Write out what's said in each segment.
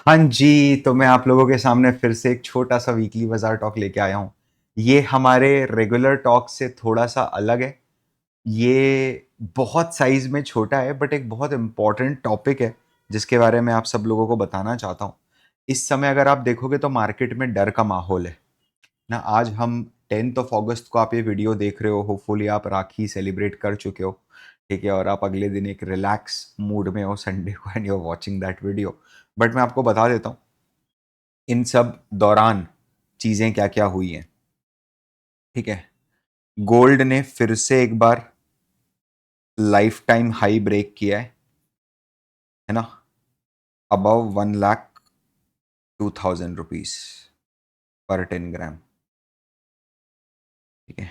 हाँ जी, तो मैं आप लोगों के सामने फिर से एक छोटा-सा वीकली बाज़ार टॉक लेके आया हूँ। ये हमारे रेगुलर टॉक से थोड़ा-सा अलग है। ये बहुत साइज़ में छोटा है बट एक बहुत इम्पोर्टेंट टॉपिक है, जिसके बारे में आप सब लोगों को बताना चाहता हूँ। इस समय अगर आप देखोगे तो मार्केट में डर का माहौल है। ना आज हम 10th ऑफ अगस्त को आप ये वीडियो देख रहे हो, होपफुली आप राखी सेलिब्रेट कर चुके हो, ठीक है? और आप अगले दिन एक रिलैक्स मूड में हो संडे को and you are watching that video. But मैं आपको बता देता हूँ इन सब दौरान चीजें क्या क्या हुई हैं। ठीक है, गोल्ड ने फिर से एक बार लाइफ टाइम हाई ब्रेक किया है ना, अबव 1,02,000 रुपीज पर 10 ग्राम। ठीक है,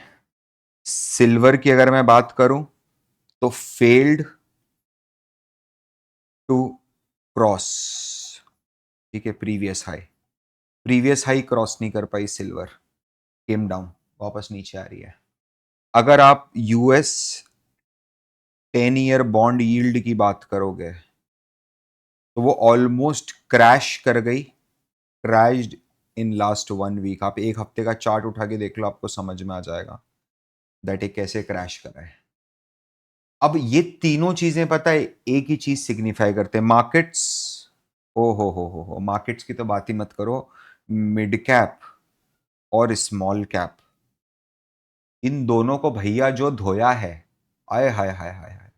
सिल्वर की अगर मैं बात करूं तो फेल्ड टू क्रॉस, ठीक है, प्रीवियस हाई क्रॉस नहीं कर पाई सिल्वर, केम डाउन, वापस नीचे आ रही है। अगर आप यूएस 10 ईयर बॉन्ड यील्ड की बात करोगे तो वो ऑलमोस्ट क्रैश कर गई, क्रैश्ड इन लास्ट 1 वीक। आप एक हफ्ते का चार्ट उठा के देख लो, आपको समझ में आ जाएगा दैट ये कैसे क्रैश करा है। अब ये तीनों चीजें पता है एक ही चीज सिग्निफाई करते हैं, मार्केट्स। ओ हो, मार्केट्स की तो बात ही मत करो। मिड कैप और स्मॉल कैप, इन दोनों को भैया जो धोया है, आय हाय हाय हाय हाय,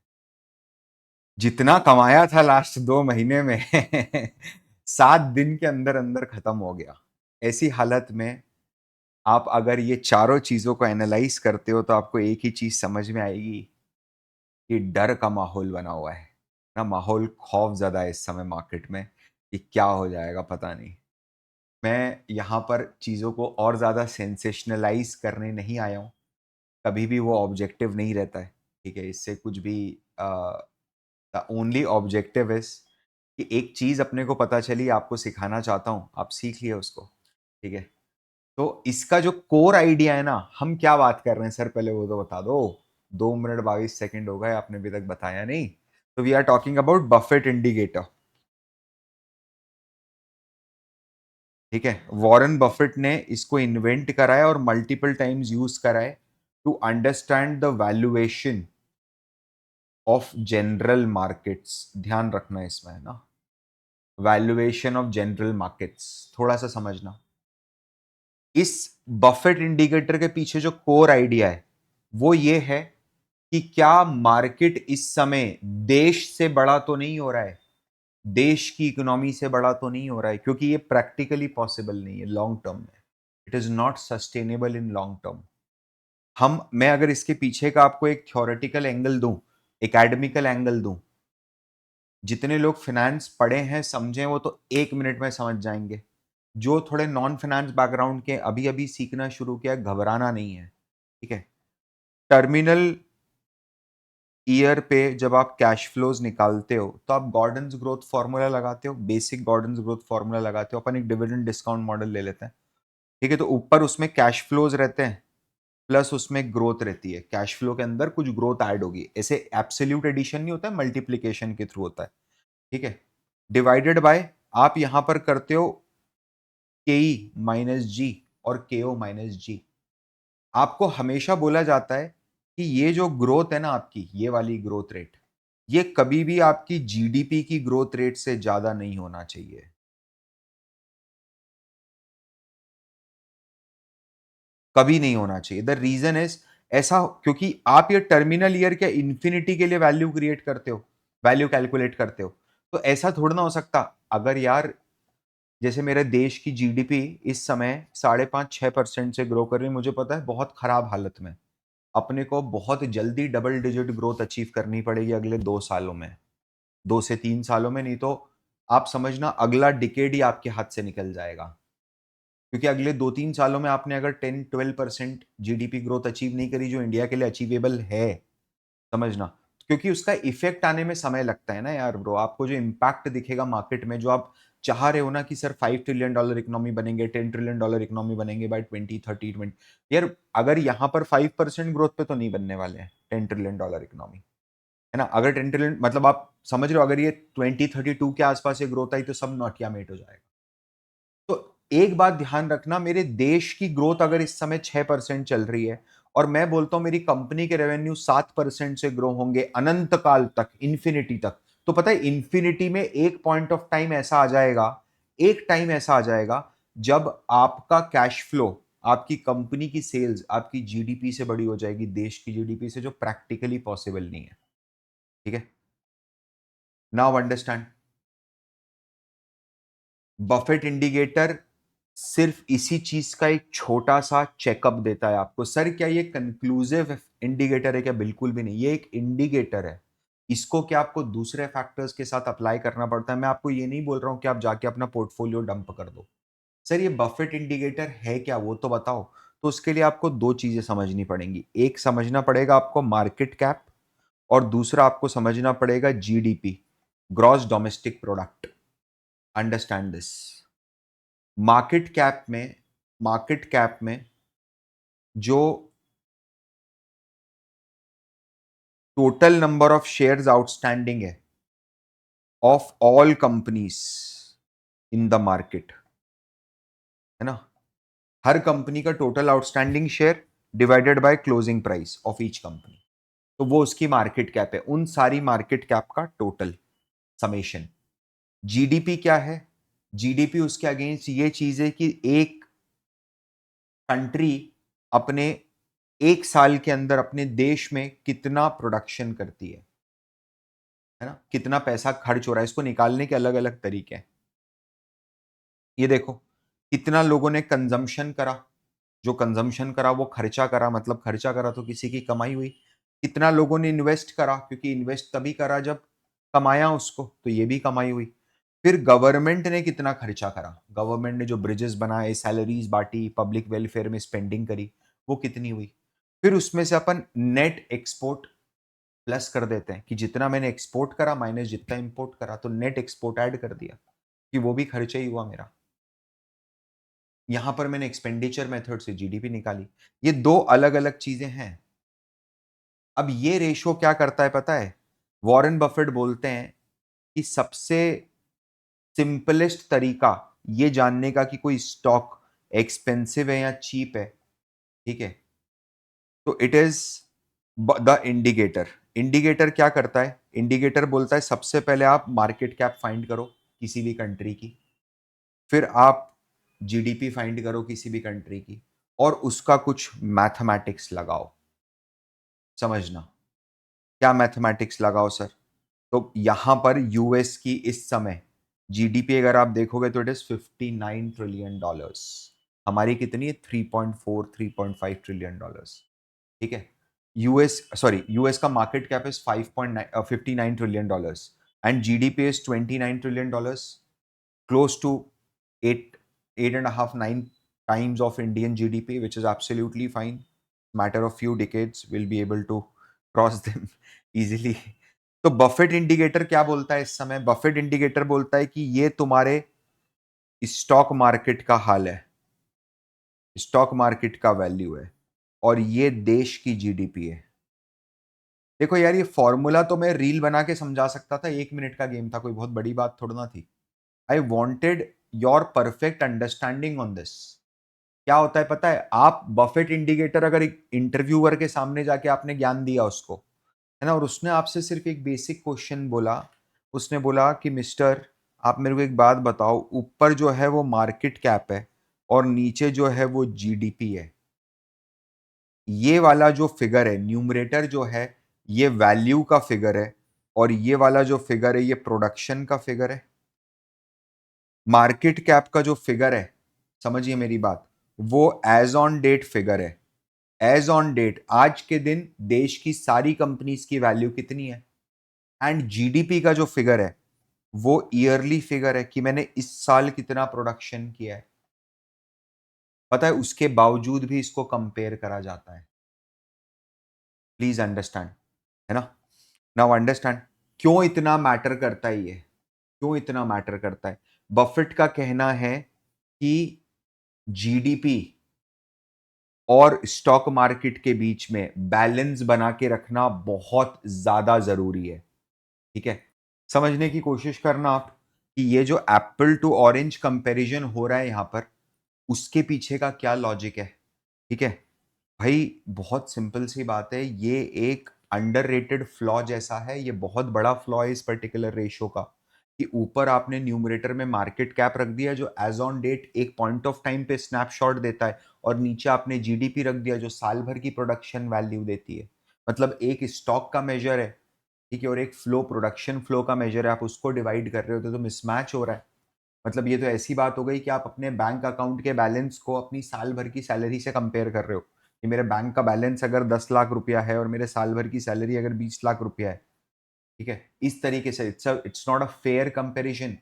जितना कमाया था लास्ट 2 महीने में 7 दिन के अंदर अंदर खत्म हो गया। ऐसी हालत में आप अगर ये चारों चीजों को एनालाइज करते हो तो आपको एक ही चीज समझ में आएगी कि डर का माहौल बना हुआ है ना, माहौल खौफ ज्यादा है इस समय मार्केट में कि क्या हो जाएगा पता नहीं। मैं यहाँ पर चीजों को और ज्यादा सेंसेशनलाइज करने नहीं आया हूँ, कभी भी वो ऑब्जेक्टिव नहीं रहता है। ठीक है, इससे कुछ भी द ओनली ऑब्जेक्टिव इज कि एक चीज अपने को पता चली, आपको सिखाना चाहता हूँ, आप सीख लिए उसको। ठीक है, तो इसका जो कोर आइडिया है ना, हम क्या बात कर रहे हैं सर, पहले वो तो बता दो। 2 मिनट 22 सेकंड हो गए, आपने अभी तक बताया नहीं। तो we are talking about Buffett indicator. ठीक है, वॉरेन बफेट ने इसको इन्वेंट करा है और मल्टीपल टाइम्स यूज करा है to understand the valuation of general markets. ध्यान रखना इसमें है ना, वैल्यूएशन ऑफ जनरल मार्केट्स, थोड़ा सा समझना। इस बफेट इंडिकेटर के पीछे जो कोर आइडिया है वो ये है कि क्या मार्केट इस समय देश से बड़ा तो नहीं हो रहा है, देश की इकोनॉमी से बड़ा तो नहीं हो रहा है, क्योंकि ये प्रैक्टिकली पॉसिबल नहीं है लॉन्ग टर्म में। It is not sustainable in long term. मैं अगर इसके पीछे का आपको एक थ्योरेटिकल एंगल दूं, एकेडमिकल एंगल दूं, जितने लोग फाइनेंस पढ़े हैं समझे वो तो 1 मिनट में समझ जाएंगे। जो थोड़े नॉन फाइनेंस बैकग्राउंड के अभी अभी सीखना शुरू किया, घबराना नहीं है। ठीक है, टर्मिनल ईयर पे जब आप कैश फ्लोज निकालते हो तो आप गॉर्डन्स ग्रोथ फॉर्मूला लगाते हो, बेसिक गॉर्डन्स ग्रोथ फॉर्मूला लगाते हो। अपन एक डिविडेंड डिस्काउंट मॉडल ले लेते हैं। ठीक है, तो ऊपर उसमें कैश फ्लोज रहते हैं, प्लस उसमें ग्रोथ रहती है, कैश फ्लो के अंदर कुछ ग्रोथ ऐड होगी। ऐसे एब्सोल्यूट एडिशन नहीं होता है, मल्टीप्लीकेशन के थ्रू होता है। ठीक है, डिवाइडेड बाय, आप यहां पर करते हो के ई माइनस जी और के ओ माइनस जी। आपको हमेशा बोला जाता है कि ये जो ग्रोथ है ना आपकी, ये वाली ग्रोथ रेट, ये कभी भी आपकी जीडीपी की ग्रोथ रेट से ज्यादा नहीं होना चाहिए। कभी नहीं होना चाहिए। द रीजन इज, ऐसा क्योंकि आप ये टर्मिनल ईयर के इंफिनिटी के लिए वैल्यू क्रिएट करते हो, वैल्यू कैलकुलेट करते हो। तो ऐसा थोड़ा ना हो सकता। अगर यार जैसे मेरे देश की जीडीपी इस समय 5.5-6% से ग्रो कर रही है, मुझे पता है बहुत खराब हालत में, अपने को बहुत जल्दी डबल डिजिट ग्रोथ अचीव करनी पड़ेगी अगले 2 सालों में, 2 से 3 सालों में, नहीं तो आप समझना अगला डिकेड ही आपके हाथ से निकल जाएगा। क्योंकि अगले 2-3 सालों में आपने अगर 10-12% जीडीपी ग्रोथ अचीव नहीं करी, जो इंडिया के लिए अचीवेबल है, समझना। क्योंकि उसका इफेक्ट आने में समय लगता है ना यार ब्रो। आपको जो इम्पैक्ट दिखेगा मार्केट में, जो आप चाह रहे हो ना कि सर $5 ट्रिलियन इकोनॉमी बनेंगे, $10 ट्रिलियन इकोनॉमी बनेंगे बाय 2030-20, यार अगर यहाँ पर 5% ग्रोथ पे तो नहीं बनने वाले हैं $10 ट्रिलियन इकोनॉमी। है ना? अगर 10 ट्रिलियन मतलब आप समझ रहे हो, अगर ये 2032 के आसपास ये ग्रोथ आई तो सब नोटिया मेट हो जाएगा। तो एक बात ध्यान रखना, मेरे देश की ग्रोथ अगर इस समय 6% चल रही है और मैं बोलता हूं मेरी कंपनी के रेवेन्यू 7% से ग्रो होंगे अनंत काल तक, इंफिनिटी तक, तो पता है इंफिनिटी में एक पॉइंट ऑफ टाइम ऐसा आ जाएगा, एक टाइम ऐसा आ जाएगा जब आपका कैश फ्लो, आपकी कंपनी की सेल्स आपकी जीडीपी से बड़ी हो जाएगी, देश की जीडीपी से, जो प्रैक्टिकली पॉसिबल नहीं है। ठीक है, नाउ अंडरस्टैंड। बफेट इंडिकेटर सिर्फ इसी चीज का एक छोटा सा चेकअप देता है आपको। सर क्या ये कंक्लूसिव इंडिकेटर है? क्या बिल्कुल भी नहीं, ये एक इंडिकेटर है। इसको क्या आपको दूसरे फैक्टर्स के साथ अप्लाई करना पड़ता है? मैं आपको ये नहीं बोल रहा हूं कि आप जाके अपना पोर्टफोलियो डंप कर दो। सर ये बफेट इंडिकेटर है क्या, वो तो बताओ। तो उसके लिए आपको दो चीजें समझनी पड़ेंगी। एक समझना पड़ेगा आपको मार्केट कैप, और दूसरा आपको समझना पड़ेगा GDP, gross domestic product. Understand this. Market cap में जो total number of shares outstanding है of all companies in the market, है ना, हर कंपनी का total outstanding share divided by closing price of each company, तो वो उसकी मार्केट कैप है। उन सारी मार्केट कैप का टोटल समेशन। जीडीपी क्या है? जीडीपी उसके अगेंस्ट ये चीज है कि एक कंट्री अपने एक साल के अंदर अपने देश में कितना प्रोडक्शन करती है ना, कितना पैसा खर्च हो रहा है, इसको निकालने के अलग अलग तरीके हैं। ये देखो, कितना लोगों ने कंजम्पशन करा, जो कंजम्पशन करा वो खर्चा करा, मतलब खर्चा करा तो किसी की कमाई हुई। कितना लोगों ने इन्वेस्ट करा, क्योंकि इन्वेस्ट तभी करा जब कमाया उसको, तो ये भी कमाई हुई। फिर गवर्नमेंट ने कितना खर्चा करा, गवर्नमेंट ने जो ब्रिजेस बनाए, सैलरीज बांटी, पब्लिक वेलफेयर में स्पेंडिंग करी, वो कितनी हुई। फिर उसमें से अपन नेट एक्सपोर्ट प्लस कर देते हैं कि जितना मैंने एक्सपोर्ट करा माइनस जितना इंपोर्ट करा, तो नेट एक्सपोर्ट ऐड कर दिया कि वो भी खर्चा ही हुआ मेरा। यहां पर मैंने एक्सपेंडिचर मेथड से जीडीपी निकाली। ये दो अलग अलग चीजें हैं। अब ये रेशो क्या करता है पता है? वॉरेन बफेट बोलते हैं कि सबसे सिंपलेस्ट तरीका ये जानने का कि कोई स्टॉक एक्सपेंसिव है या चीप है, ठीक है, तो it is the indicator. Indicator क्या करता है? इंडिकेटर बोलता है सबसे पहले आप मार्केट कैप फाइंड करो किसी भी कंट्री की, फिर आप जीडीपी फाइंड करो किसी भी कंट्री की, और उसका कुछ मैथमेटिक्स लगाओ। समझना, क्या मैथमेटिक्स लगाओ सर? तो यहां पर यूएस की इस समय जीडीपी अगर आप देखोगे तो इट इज $59 ट्रिलियन। हमारी कितनी है? 3.4 $3.5 ट्रिलियन। ठीक है, यूएस का market cap is 5.59 $59 trillion and GDP is $29 trillion, close to 8.5 9 times of Indian GDP, which is absolutely fine. Matter of few decades we'll be able to cross them easily. तो Buffett indicator क्या बोलता है इस समय? Buffett indicator बोलता है कि ये तुम्हारे स्टॉक मार्केट का हाल है, स्टॉक मार्केट का वैल्यू है, और ये देश की जीडीपी है। देखो यार, ये फॉर्मूला तो मैं रील बना के समझा सकता था, 1 मिनट का गेम था, कोई बहुत बड़ी बात थोड़ा ना थी। I wanted your perfect understanding on this. क्या होता है पता है? आप बफेट इंडिकेटर अगर एक इंटरव्यूअर के सामने जाके आपने ज्ञान दिया उसको, है ना, और उसने आपसे सिर्फ एक बेसिक क्वेश्चन बोला, उसने बोला कि मिस्टर आप मेरे को एक बात बताओ, ऊपर जो है वो मार्केट कैप है और नीचे जो है वो जीडीपी है, ये वाला जो फिगर है न्यूमरेटर जो है ये वैल्यू का फिगर है, और ये वाला जो फिगर है ये प्रोडक्शन का फिगर है। मार्केट कैप का जो फिगर है, समझिए मेरी बात, वो एज ऑन डेट फिगर है। एज ऑन डेट, आज के दिन देश की सारी कंपनीज की वैल्यू कितनी है। एंड जीडीपी का जो फिगर है वो ईयरली फिगर है कि मैंने इस साल कितना प्रोडक्शन किया है। पता है उसके बावजूद भी इसको कंपेयर करा जाता है। प्लीज अंडरस्टैंड, है ना। नाउ अंडरस्टैंड क्यों इतना मैटर करता है ये, क्यों इतना मैटर करता है। बफेट का कहना है कि जीडीपी और स्टॉक मार्केट के बीच में बैलेंस बना के रखना बहुत ज़्यादा ज़रूरी है, ठीक है? समझने की कोशिश करना आप कि ये जो एप्पल टू ऑरेंज कंपैरिजन हो रहा है यहाँ पर, उसके पीछे का क्या लॉजिक है, ठीक है? भाई बहुत सिंपल सी बात है, ये एक अंडररेटेड फ्लॉ जैसा है, ये बहुत बड़ा फ्लॉ है इस पर्टिकुलर रेशियो का, कि ऊपर आपने न्यूमरेटर में मार्केट कैप रख दिया जो एज़ ऑन डेट एक पॉइंट ऑफ टाइम पे स्नैपशॉट देता है और नीचे आपने जीडीपी रख दिया जो साल भर की प्रोडक्शन वैल्यू देती है। मतलब एक स्टॉक का मेजर है, ठीक है? और एक फ्लो प्रोडक्शन फ्लो का मेजर है, आप उसको डिवाइड कर रहे हो तो मिसमैच हो रहा है। मतलब ये तो ऐसी बात हो गई कि आप अपने बैंक अकाउंट के बैलेंस को अपनी साल भर की सैलरी से कंपेयर कर रहे हो कि मेरे बैंक का बैलेंस अगर 10 लाख रुपया है और मेरे साल भर की सैलरी अगर 20 लाख रुपया है, ठीक है? इस तरीके से it's not a fair comparison.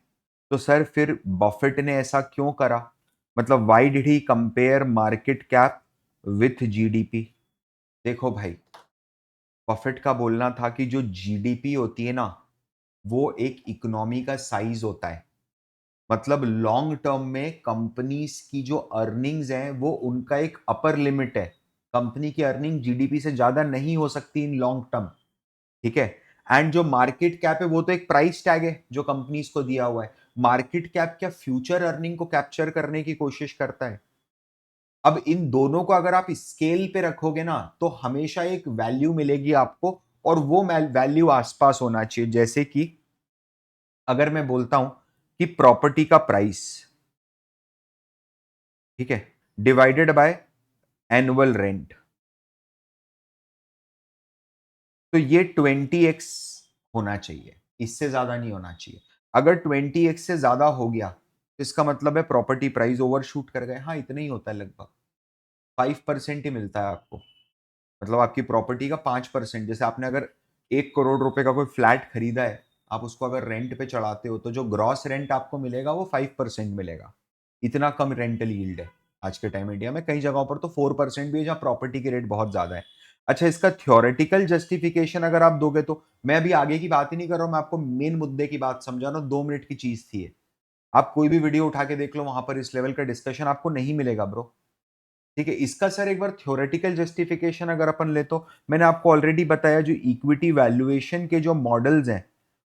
तो सर फिर बफेट ने ऐसा क्यों करा? मतलब why did he compare market cap with GDP? देखो भाई, बफेट का बोलना था कि जो जीडीपी होती है ना, वो एक इकोनॉमी का साइज होता है। मतलब लॉन्ग टर्म में कंपनीज की जो अर्निंग्स हैं वो उनका एक अपर लिमिट है। कंपनी की अर्निंग जीडीपी से ज्यादा नहीं हो सकती इन लॉन्ग टर्म, ठीक है? एंड जो मार्केट कैप है वो तो एक प्राइस टैग है जो कंपनीज को दिया हुआ है। मार्केट कैप क्या फ्यूचर अर्निंग को कैप्चर करने की कोशिश करता है? अब इन दोनों को अगर आप स्केल पे रखोगे ना तो हमेशा एक वैल्यू मिलेगी आपको, और वो वैल्यू आसपास होना चाहिए। जैसे कि अगर मैं बोलता हूं कि प्रॉपर्टी का प्राइस, ठीक है, डिवाइडेड बाय एनुअल रेंट, तो ये 20x होना चाहिए, इससे ज्यादा नहीं होना चाहिए। अगर 20x से ज्यादा हो गया तो इसका मतलब है प्रॉपर्टी प्राइस ओवर शूट कर गए। हाँ, इतना ही होता है, लगभग 5% ही मिलता है आपको। मतलब आपकी प्रॉपर्टी का 5%, जैसे आपने अगर 1 करोड़ रुपए का कोई फ्लैट खरीदा है, आप उसको अगर रेंट पे चढ़ाते हो तो जो ग्रॉस रेंट आपको मिलेगा वो 5% मिलेगा। इतना कम रेंटल यील्ड है आज के टाइम इंडिया में। कई जगहों पर तो 4% भी है जहाँ प्रॉपर्टी की रेट बहुत ज्यादा है। अच्छा, इसका थ्योरेटिकल जस्टिफिकेशन अगर आप दोगे तो, मैं अभी आगे की बात ही नहीं कर रहा हूं, मैं आपको मेन मुद्दे की बात समझा रहा हूं, 2 मिनट की चीज थी ये। आप कोई भी वीडियो उठा के देख लो, वहां पर इस लेवल का डिस्कशन आपको नहीं मिलेगा ब्रो, ठीक है? इसका सर एक बार थ्योरेटिकल जस्टिफिकेशन अगर अपन ले तो मैंने आपको ऑलरेडी बताया, जो इक्विटी वैल्यूएशन के जो मॉडल्स हैं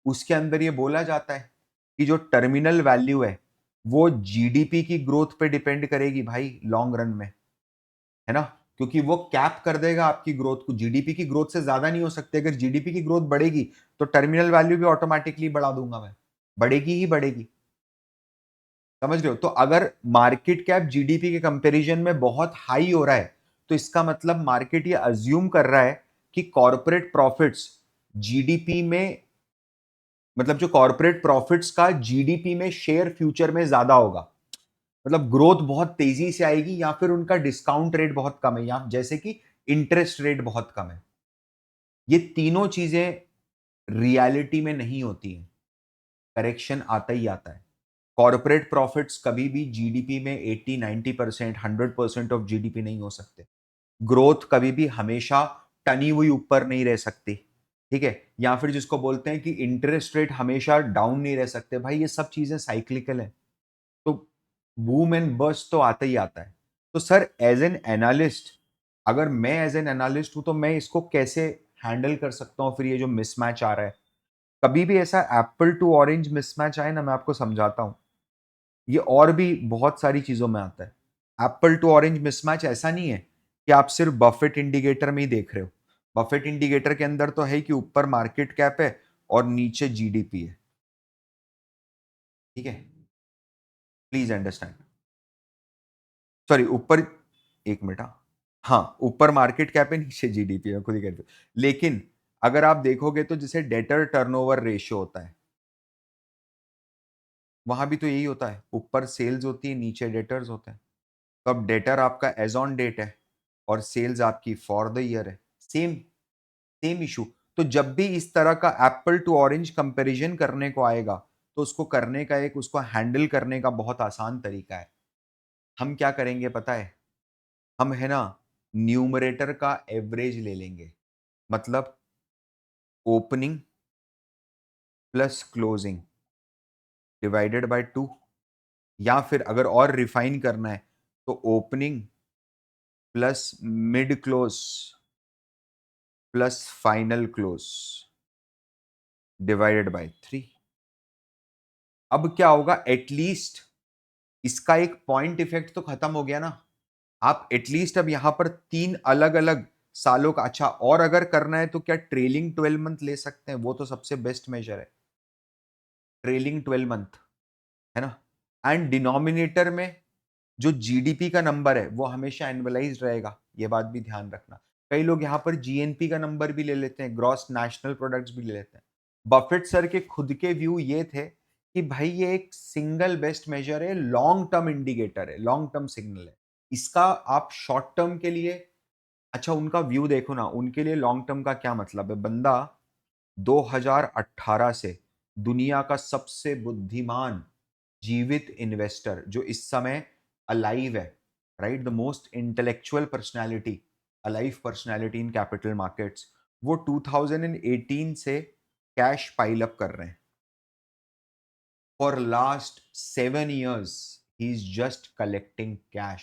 उसके अंदर ये बोला जाता है कि जो टर्मिनल वैल्यू है वो जीडीपी की ग्रोथ पे डिपेंड करेगी भाई, लॉन्ग रन में, है ना? क्योंकि वो कैप कर देगा आपकी ग्रोथ को, जीडीपी की ग्रोथ से ज्यादा नहीं हो सकती। अगर जीडीपी की ग्रोथ बढ़ेगी तो टर्मिनल वैल्यू भी ऑटोमेटिकली बढ़ा दूंगा मैं, बढ़ेगी ही बढ़ेगी। समझ रहे हो? तो अगर मार्केट कैप जीडीपी के कंपैरिजन में बहुत हाई हो रहा है तो इसका मतलब मार्केट ये अज्यूम कर रहा है कि कॉर्पोरेट प्रॉफिट्स जीडीपी में, मतलब जो कॉर्पोरेट प्रॉफिट्स का जीडीपी में शेयर फ्यूचर में ज्यादा होगा। मतलब ग्रोथ बहुत तेजी से आएगी, या फिर उनका डिस्काउंट रेट बहुत कम है, या जैसे कि इंटरेस्ट रेट बहुत कम है। ये तीनों चीजें रियलिटी में नहीं होती हैं, करेक्शन आता ही आता है। कॉर्पोरेट प्रॉफिट्स कभी भी जीडीपी में 80-90%, 100% ऑफ जीडीपी नहीं हो सकते। ग्रोथ कभी भी हमेशा टनी हुई ऊपर नहीं रह सकती, ठीक है? या फिर जिसको बोलते हैं कि इंटरेस्ट रेट हमेशा डाउन नहीं रह सकते, भाई ये सब चीजें साइक्लिकल है। तो बूम एंड बस्ट तो आता ही आता है। तो सर एज एन एनालिस्ट, अगर मैं एज एन एनालिस्ट हूं तो मैं इसको कैसे हैंडल कर सकता हूं? फिर ये जो मिसमैच आ रहा है, कभी भी ऐसा एप्पल टू ऑरेंज मिसमैच आए ना, मैं आपको समझाता हूं। ये और भी बहुत सारी चीजों में आता है। एप्पल टू ऑरेंज मिसमैच ऐसा नहीं है कि आप सिर्फ बफेट इंडिकेटर में ही देख रहे हो। बफेट इंडिकेटर के अंदर तो है कि ऊपर मार्केट कैप है और नीचे जीडीपी है, ठीक है? Please understand. सॉरी, ऊपर, एक मिनट, हाँ, ऊपर मार्केट कैप है, नीचे जीडीपी है, खुद ही कहते हो। लेकिन अगर आप देखोगे तो जैसे डेटर टर्नओवर रेशियो होता है, वहां भी तो यही होता है, ऊपर सेल्स होती है, नीचे डेटर्स होते हैं। तो अब डेटर आपका एज ऑन डेट है और सेल्स आपकी फॉर द ईयर है, सेम सेम इशू। तो जब भी इस तरह का एप्पल टू ऑरेंज कंपैरिजन करने को आएगा तो उसको करने का एक, उसको हैंडल करने का बहुत आसान तरीका है। हम क्या करेंगे पता है? हम, है ना, न्यूमरेटर का एवरेज ले लेंगे। मतलब opening plus closing divided by 2, या फिर अगर और रिफाइन करना है तो opening plus mid close plus final close divided by 3। अब क्या होगा, एटलीस्ट इसका एक पॉइंट इफेक्ट तो खत्म हो गया ना। आप एटलीस्ट अब यहां पर 3 अलग अलग सालों का, अच्छा और अगर करना है तो क्या ट्रेलिंग 12 मंथ ले सकते हैं, वो तो सबसे बेस्ट मेजर है, ट्रेलिंग 12 मंथ, है ना। एंड डिनोमिनेटर में जो जीडीपी का नंबर है वो हमेशा एनुअलाइज्ड रहेगा, ये बात भी ध्यान रखना। कई लोग यहाँ पर जीएनपी का नंबर भी ले लेते हैं, ग्रॉस नेशनल प्रोडक्ट्स भी ले लेते हैं। बफेट सर के खुद के व्यू ये थे कि भाई ये एक सिंगल बेस्ट मेजर है, लॉन्ग टर्म इंडिकेटर है, लॉन्ग टर्म सिग्नल है। इसका आप शॉर्ट टर्म के लिए, अच्छा उनका व्यू देखो ना, उनके लिए लॉन्ग टर्म का क्या मतलब है। बंदा 2018 से दुनिया का सबसे बुद्धिमान जीवित इन्वेस्टर जो इस समय अलाइव है, right, the most intellectual personality, alive personality in capital markets, वो 2018 से कैश पाइल अप कर रहे हैं। For last 7 years he is just collecting cash.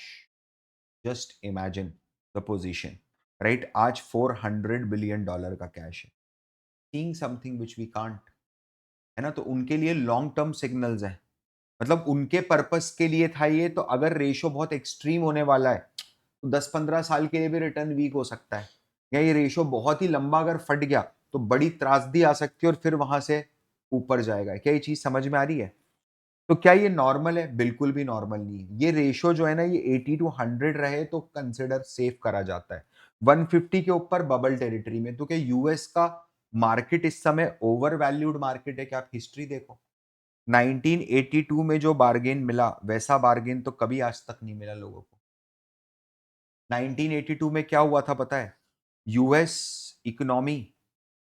Just imagine the position, right. आज $400 बिलियन का कैश है, seeing something which we can't, है ना। तो उनके लिए लॉन्ग टर्म सिग्नल्स हैं, मतलब उनके पर्पस के लिए था ये। तो अगर रेशो बहुत एक्सट्रीम होने वाला है तो 10-15 साल के लिए भी रिटर्न वीक हो सकता है, या ये रेशो बहुत ही लंबा अगर फट गया तो बड़ी त्रासदी आ सकती है और फिर वहां से ऊपर जाएगा। क्या ये चीज समझ में आ रही है। तो क्या ये नॉर्मल है, बिल्कुल भी नॉर्मल नहीं है। ये रेशो जो है ना, ये 80 to 100 रहे तो कंसिडर सेफ करा जाता है। 150 के ऊपर बबल टेरिटरी में। तो क्या यूएस का मार्केट इस समय ओवर वैल्यूड मार्केट है, क्या आप हिस्ट्री देखो, 1982 में जो बार्गेन मिला वैसा बार्गेन तो कभी आज तक नहीं मिला लोगों को। 1982 में क्या हुआ था पता है, यूएस इकोनॉमी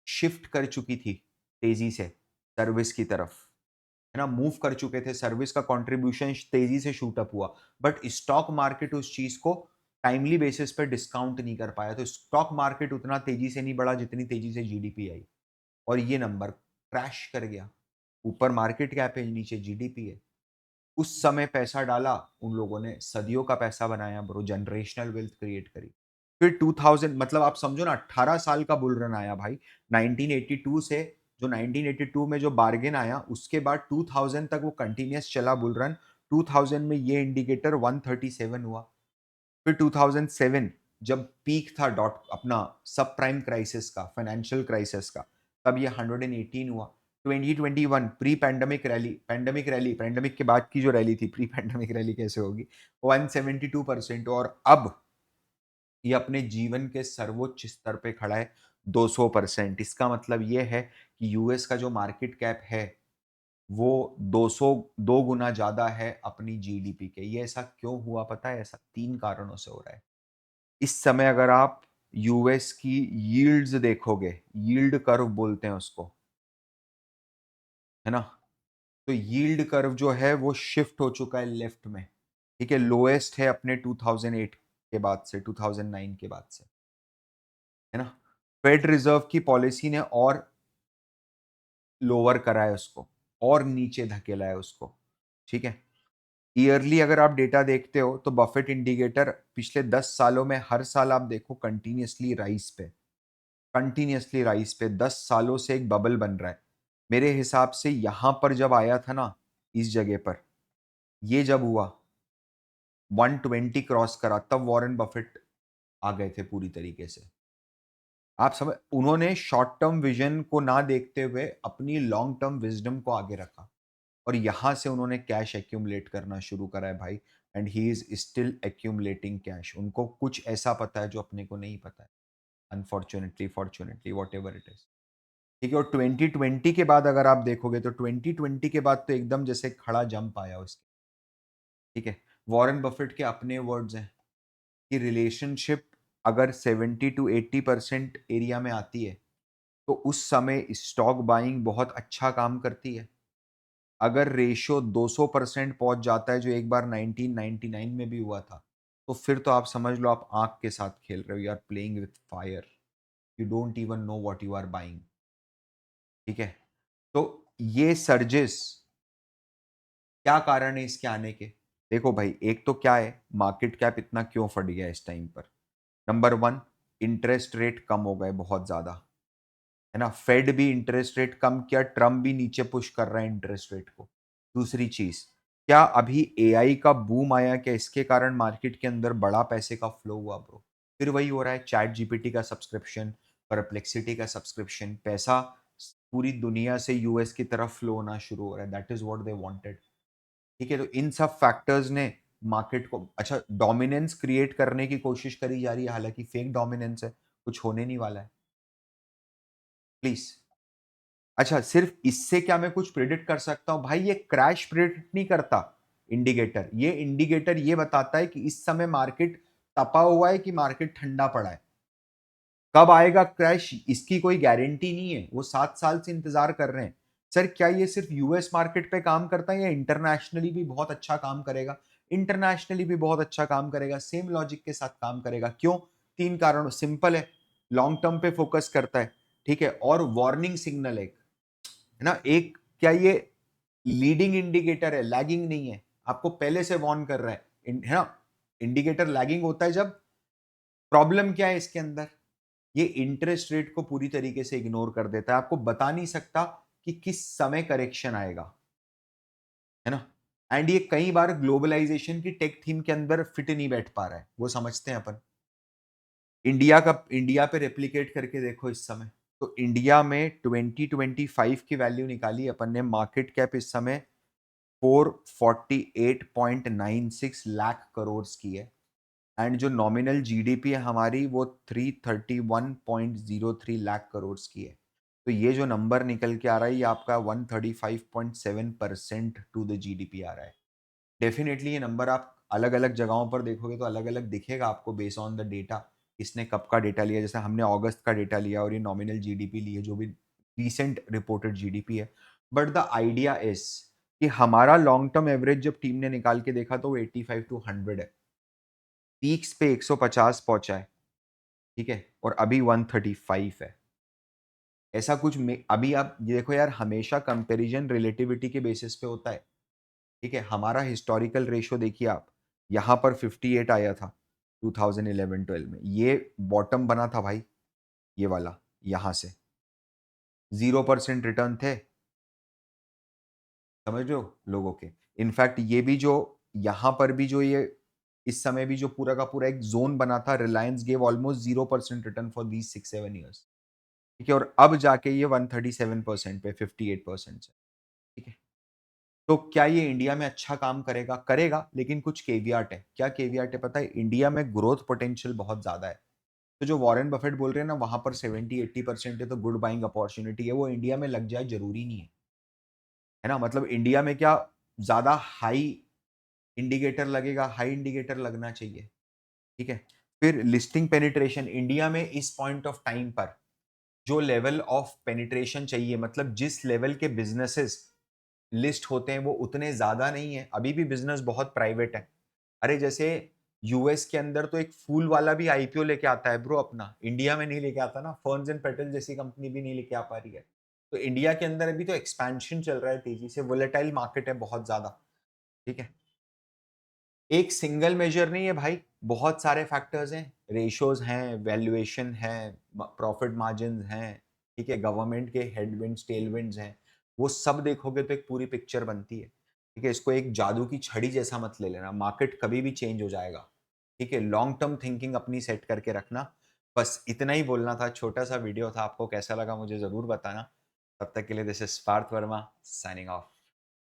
शिफ्ट कर चुकी थी तेजी से सर्विस की तरफ, है ना, मूव कर चुके थे, सर्विस का कंट्रीब्यूशन तेजी से शूट अप हुआ। बट स्टॉक मार्केट उस चीज को टाइमली बेसिस पे डिस्काउंट नहीं कर पाया, तो स्टॉक मार्केट उतना तेजी से नहीं बढ़ा जितनी तेजी से जीडीपी आई, और ये नंबर क्रैश कर गया। ऊपर मार्केट कैप है, नीचे जीडीपी है। उस समय पैसा डाला उन लोगों ने, सदियों का पैसा बनाया ब्रो, जनरेशनल वेल्थ क्रिएट करी। फिर 2000, मतलब आप समझो ना, 18 साल का बुल रन आया भाई, 1982 से, जो 1982 में जो बार्गेन आया उसके बाद 2000 तक वो कंटिन्यूस चला बुल रन। 2000 में ये इंडिकेटर 137 हुआ। फिर 2007 जब पीक था डॉट अपना सब प्राइम क्राइसिस का, फाइनेंशियल क्राइसिस का, तब ये 118 हुआ। 2021 प्री पैंडमिक रैली, पैंडमिक के बाद की जो रैली थी, प्री पैंडमिक रैली कैसे होगी, 172%। और अब ये अपने जीवन के सर्वोच्च स्तर पे खड़ा है, 200%। इसका मतलब ये है कि यूएस का जो मार्केट कैप है वो 2 गुना ज्यादा है अपनी जीडीपी के। ये ऐसा क्यों हुआ पता है, ऐसा 3 कारणों से हो रहा है। इस समय अगर आप यूएस की यील्ड्स देखोगे, यील्ड कर्व बोलते हैं उसको, है ना, तो यील्ड कर्व जो है वो शिफ्ट हो चुका है लेफ्ट में, ठीक है। लोएस्ट है अपने 2008 के बाद से, 2009 के बाद से, है ना। फेड रिजर्व की पॉलिसी ने और लोअर करा है उसको, और नीचे धकेला है उसको, ठीक है। ईयरली अगर आप डेटा देखते हो तो बफेट इंडिकेटर पिछले 10 सालों में हर साल आप देखो कंटिन्यूसली राइज पे, कंटिन्यूसली राइज पे 10 सालों से एक बबल बन रहा है। मेरे हिसाब से यहां पर जब आया था ना, इस जगह पर ये जब हुआ 120 क्रॉस करा, तब वॉरेन बफेट आ गए थे पूरी तरीके से। आप समझ, उन्होंने शॉर्ट टर्म विजन को ना देखते हुए अपनी लॉन्ग टर्म विजडम को आगे रखा, और यहां से उन्होंने कैश एक्यूमुलेट करना शुरू करा है भाई। And he is still accumulating cash. उनको कुछ ऐसा पता है जो अपने को नहीं पता है, unfortunately, fortunately, what ever it is, ठीक है। और 2020 के बाद अगर आप देखोगे तो 2020 के बाद तो एकदम जैसे खड़ा जंप आया उसके, ठीक है। वॉरेन बफेट के अपने वर्ड्स हैं कि रिलेशनशिप अगर 70 to 80% एरिया में आती है तो उस समय स्टॉक बाइंग बहुत अच्छा काम करती है। अगर रेशियो 200% पहुंच जाता है, जो एक बार 1999 में भी हुआ था, तो फिर तो आप समझ लो आप आंख के साथ खेल रहे हो, you are playing with fire, you don't even know what you are buying, ठीक है। तो ये सर्जेस क्या कारण है इसके आने के। देखो भाई, एक तो क्या है, मार्केट कैप इतना क्यों फट गया इस टाइम पर, नंबर 1, इंटरेस्ट रेट कम हो गए बहुत ज़्यादा, है ना? फेड भी इंटरेस्ट रेट कम किया, ट्रम्प भी नीचे पुश कर रहा है इंटरेस्ट रेट को। दूसरी चीज़, क्या अभी एआई का बूम आया, क्या इसके कारण मार्केट के अंदर बड़ा पैसे का फ्लो हुआ ब्रो? फिर वही हो रहा है, चैट जीपीटी का सब्सक्रिप्शन, परप्लेक्सिटी का सब्सक्रिप्शन, पैसा पूरी दुनिया से यूएस की तरफ फ्लो होना शुरू हो रहा है। That is what they wanted. ठीक है, तो इन सब फैक्टर्स ने मार्केट को अच्छा डोमिनेंस क्रिएट करने की कोशिश करी जा रही है, हालाँकि फेक डोमिनेंस है, कुछ होने नहीं वाला है। प्लीज़। अच्छा, सिर्फ़ इससे क्या मैं कुछ प्रेडिक्ट कर सकता हूँ? भाई ये क्रैश प्रेडिक्ट नहीं करता इंडिकेटर। ये इंडिकेटर ये बताता है कि इस समय मार्केट तपा हुआ है कि मार्केट ठंडा पड़ा है। कब आएगा क्रैश इसकी कोई गारंटी नहीं है। वो 7 साल से इंतज़ार कर रहे हैं। सर क्या ये सिर्फ़ यूएस मार्केट पे काम करता है या इंटरनेशनली भी बहुत अच्छा काम करेगा? इंटरनेशनली भी बहुत अच्छा काम करेगा, सेम लॉजिक के साथ काम करेगा। क्यों? 3 कारणों सिंपल है, लॉन्ग टर्म पे फ़ोकस करता है, ठीक है? और वार्निंग सिग्नल है ना? एक क्या ये लीडिंग इंडिकेटर है, लैगिंग नहीं है। आपको पहले से वार्न कर रहा है, है ना? इंडिकेटर लैगिंग होता है जब प्रॉब्लम क्या है इसके अंदर? ये इंटरेस्ट रेट को पूरी तरीके से इग्नोर कर देता है। आपको बता नहीं सकता कि किस समय करेक्शन आएगा, है ना? एंड ये कई बार ग्लोबलाइजेशन की टेक थीम के अंदर फिट नहीं बैठ पा रहा है, वो समझते हैं अपन। इंडिया पे रेप्लिकेट करके देखो इस समय। तो इंडिया में 2025 की वैल्यू निकाली अपन ने, मार्केट कैप इस समय 448.96 लाख करोड़ की है एंड जो नॉमिनल जीडीपी है हमारी वो 331.03 लाख करोड़ की है। तो ये जो नंबर निकल के आ रहा है ये आपका 135.7% टू द जीडीपी आ रहा है। डेफिनेटली ये नंबर आप अलग-अलग जगहों पर देखोगे तो अलग-अलग दिखेगा आपको बेस्ड ऑन द डेटा, किसने कब का डेटा लिया। जैसे हमने अगस्त का डेटा लिया और ये नॉमिनल जीडीपी ली है जो भी रिसेंट रिपोर्टेड जीडीपी है। बट द आइडिया इज़ कि हमारा लॉन्ग टर्म एवरेज जब टीम ने निकाल के देखा तो वो 85 टू 100 है। पीक्स पे 150 पहुँचा है, ठीक है? और अभी 135 है। ऐसा कुछ में अभी आप ये देखो यार हमेशा कंपैरिज़न रिलेटिविटी के बेसिस पे होता है, ठीक है? हमारा हिस्टोरिकल रेशियो देखिए आप, यहाँ पर 58 आया था 2011-12 में। ये बॉटम बना था भाई, ये वाला, यहाँ से। 0% रिटर्न थे, समझ रहे हो लोगों के। इनफैक्ट ये भी जो यहाँ पर भी जो ये इस समय भी जो पूरा का पूरा एक ज़ोन बना था, Reliance gave almost 0% return for these 6-7 years. ठीक है? और अब जाके ये 137% पे 58% से, ठीक है? तो क्या ये इंडिया में अच्छा काम करेगा? करेगा, लेकिन कुछ केवियट है। क्या केवियट है पता है? इंडिया में ग्रोथ पोटेंशियल बहुत ज़्यादा है। तो जो वॉरेन बफेट बोल रहे हैं ना, वहाँ पर 70-80% है तो गुड बाइंग अपॉर्च्युनिटी है, वो इंडिया में लग जाए ज़रूरी नहीं है ना? मतलब इंडिया में क्या ज़्यादा हाई इंडिकेटर लगेगा, हाई इंडिकेटर लगना चाहिए, ठीक है? फिर लिस्टिंग पेनिट्रेशन इंडिया में इस पॉइंट ऑफ टाइम पर जो लेवल ऑफ पेनिट्रेशन चाहिए, मतलब जिस लेवल के बिज़नेसेस लिस्ट होते हैं वो उतने ज़्यादा नहीं है। अभी भी बिज़नेस बहुत प्राइवेट है। अरे जैसे यूएस के अंदर तो एक फूल वाला भी आईपीओ लेके आता है ब्रो अपना, इंडिया में नहीं लेके आता ना, फर्न्स एंड पेटल जैसी कंपनी भी नहीं लेके आ पा रही है। तो इंडिया के अंदर अभी तो एक्सपेंशन चल रहा है तेज़ी से, वोलेटाइल मार्केट है बहुत ज़्यादा, ठीक है? एक सिंगल मेजर नहीं है भाई, बहुत सारे फैक्टर्स हैं, रेशियोज़ हैं, वैल्यूएशन है, प्रॉफिट मार्जिन्स हैं, ठीक है? गवर्नमेंट के हेडविंड्स, टेलविंड्स हैं, वो सब देखोगे तो एक पूरी पिक्चर बनती है, ठीक है? इसको एक जादू की छड़ी जैसा मत ले लेना, मार्केट कभी भी चेंज हो जाएगा, ठीक है? लॉन्ग टर्म थिंकिंग अपनी सेट करके रखना, बस इतना ही बोलना था, छोटा-सा वीडियो था, आपको कैसा लगा मुझे ज़रूर बताना। तब तक के लिए this is Parth Verma signing of.